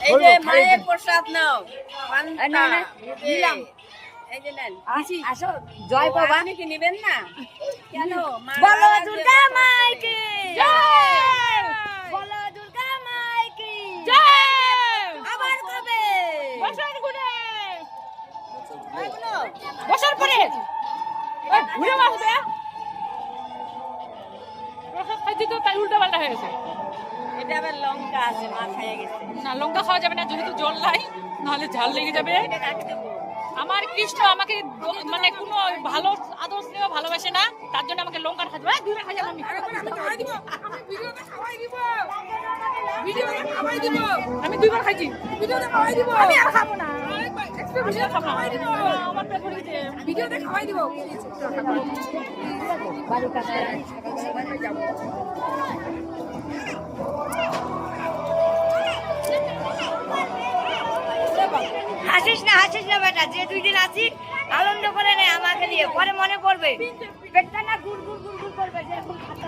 এই যে মায়ের প্রসাদ নাও দিলাম এই যে নেন আসো জয় বাবা আপনি কি নেবেন না কেন বলো দুর্গা মাইকে জয় বলো দুর্গা মাইকে জয় আবার কবে বছর ঘুরে বছর পরে ঘুরে আসবে প্রসাদ খাইছি তো তাই উল্টা পাল্টা হয়ে গেছে এটা আবার লঙ্কা আছে মা খাইয়ে গেছে না লঙ্কা খাওয়া যাবে না যেহেতু জল নাই নাহলে ঝাল লেগে যাবে এটা কাকে দেবো আমার কৃষ্ণ আমাকে মানে কোনো ভালো আদর স্নেহ ভালোবাসে না তার জন্য আমাকে লঙ্কা খাওয়া যাবে দূরে খাই আমি আমি দুইবার খাইছি আমি আর খাবো না আমার পেট ভরে গেছে ভিডিওতে খাওয়াই দিব বাড়ির কাছে যাব হাসিস না বেটা যে 2 দিন আছি আনন্দ করে নে আমাকে নিয়ে পরে মনে পড়বে পেটটা না গুড় গুড় গুড় গুড় করবে যেরকম খাতা